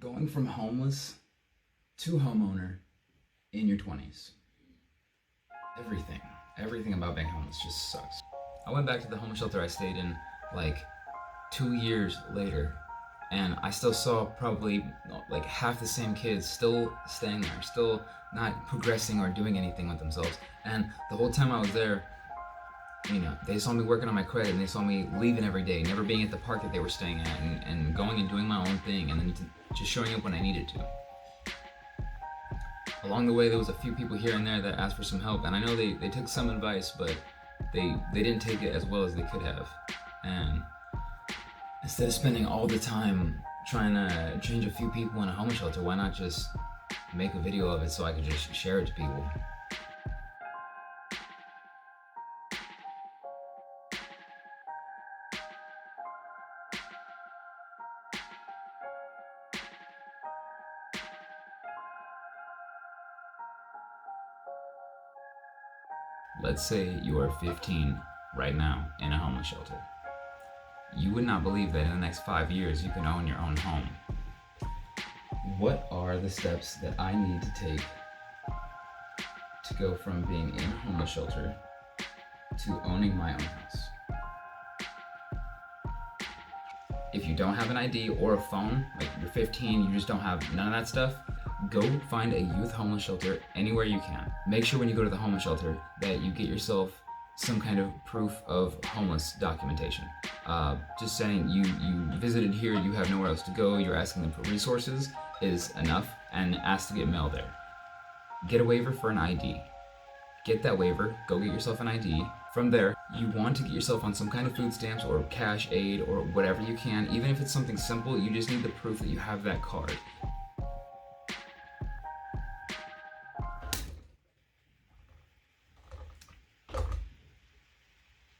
Going from homeless to homeowner in your 20s. Everything about being homeless just sucks. I went back to the homeless shelter I stayed in like 2 years later, and I still saw probably like half the same kids still staying there, still not progressing or doing anything with themselves. And the whole time I was there, they saw me working on my credit, and they saw me leaving every day, never being at the park that they were staying at, and going and doing my own thing, and then just showing up when I needed to. Along the way, there was a few people here and there that asked for some help, and I know they took some advice, but they didn't take it as well as they could have. And instead of spending all the time trying to change a few people in a homeless shelter, why not just make a video of it so I could just share it to people? Let's say you are 15 right now in a homeless shelter. You would not believe that in the next 5 years you can own your own home. What are the steps that I need to take to go from being in a homeless shelter to owning my own house? If you don't have an ID or a phone, like you're 15, you just don't have none of that stuff, go find a youth homeless shelter anywhere you can. Make sure when you go to the homeless shelter that you get yourself some kind of proof of homeless documentation. Just saying you visited here, you have nowhere else to go, you're asking them for resources is enough, and ask to get mail there. Get a waiver for an ID. Get that waiver, go get yourself an ID. From there, you want to get yourself on some kind of food stamps or cash aid or whatever you can. Even if it's something simple, you just need the proof that you have that card.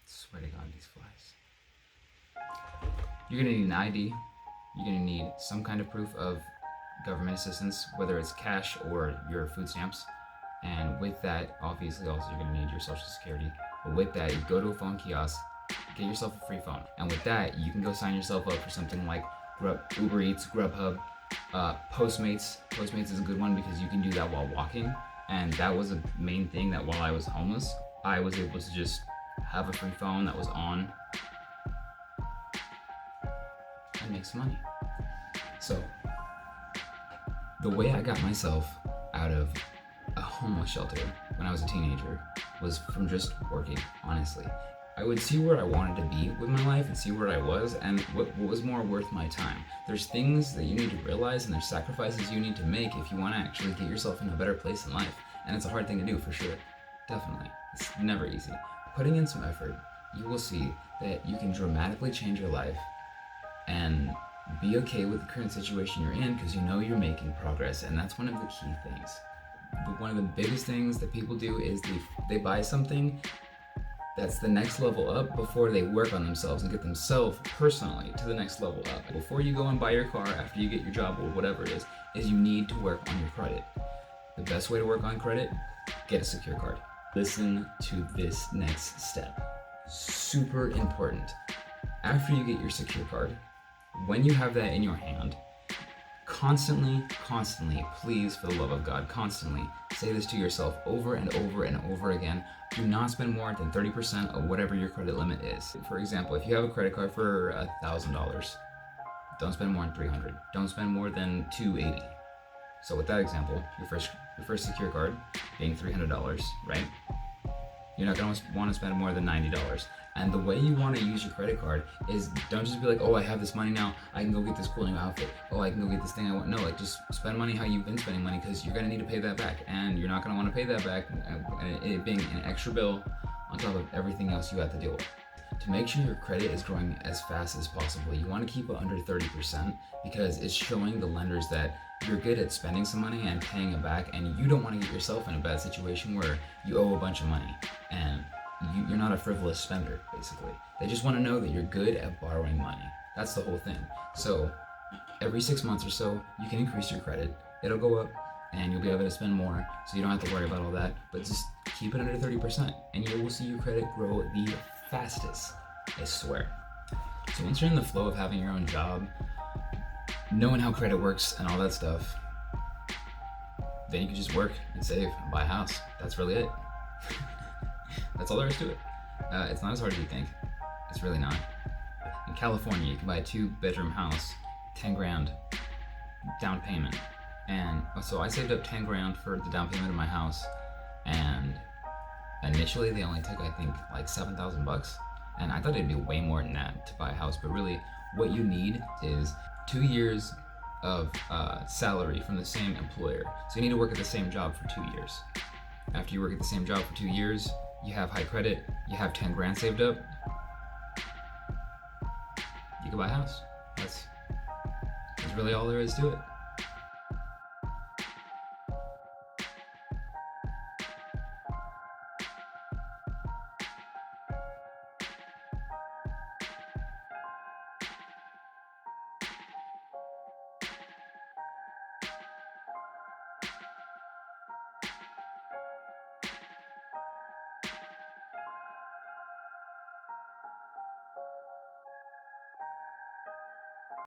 Swear to God, these flies. You're gonna need an ID. You're gonna need some kind of proof of government assistance, whether it's cash or your food stamps. And with that, obviously also you're gonna need your social security. But with that, you go to a phone kiosk, get yourself a free phone. And with that, you can go sign yourself up for something like Uber Eats, Grubhub, Postmates. Postmates is a good one because you can do that while walking. And that was a main thing that while I was homeless, I was able to just have a free phone that was on and make some money. So the way I got myself out of a homeless shelter when I was a teenager was from just working, honestly. I would see where I wanted to be with my life and see where I was and what was more worth my time. There's things that you need to realize and there's sacrifices you need to make if you want to actually get yourself in a better place in life. And it's a hard thing to do for sure, definitely. It's never easy. Putting in some effort, you will see that you can dramatically change your life and be okay with the current situation you're in because you know you're making progress, and that's one of the key things. One of the biggest things that people do is they buy something that's the next level up before they work on themselves and get themselves personally to the next level up. Before you go and buy your car after you get your job or whatever it is you need to work on your credit. The best way to work on credit, get a secure card. Listen to this next step. Super important. After you get your secure card, when you have that in your hand, constantly, please, for the love of God, constantly say this to yourself over and over and over again. Do not spend more than 30% of whatever your credit limit is. For example, if you have a credit card for $1,000, don't spend more than $300. Don't spend more than $280. So with that example, your first secure card being $300, right? You're not going to want to spend more than $90. And the way you want to use your credit card is don't just be like, oh, I have this money now, I can go get this cool new outfit. Oh, I can go get this thing I want. No, like just spend money how you've been spending money because you're going to need to pay that back. And you're not going to want to pay that back, and it being an extra bill on top of everything else you have to deal with. To make sure your credit is growing as fast as possible, you want to keep it under 30% because it's showing the lenders that you're good at spending some money and paying it back, and you don't want to get yourself in a bad situation where you owe a bunch of money and you're not a frivolous spender, basically. They just want to know that you're good at borrowing money. That's the whole thing. So every 6 months or so, you can increase your credit. It'll go up and you'll be able to spend more, so you don't have to worry about all that, but just keep it under 30% and you will see your credit grow the fastest, I swear. So once you're in the flow of having your own job, knowing how credit works and all that stuff, then you can just work and save and buy a house. That's really it. That's all there is to it. It's not as hard as you think. It's really not. In California, you can buy a 2-bedroom house, 10 grand down payment. And so I saved up 10 grand for the down payment of my house, and initially they only took, I think, like $7,000, and I thought it'd be way more than that to buy a house. But really, what you need is 2 years of salary from the same employer. So you need to work at the same job for 2 years. After you work at the same job for 2 years, you have high credit, you have 10 grand saved up, you can buy a house. That's really all there is to it.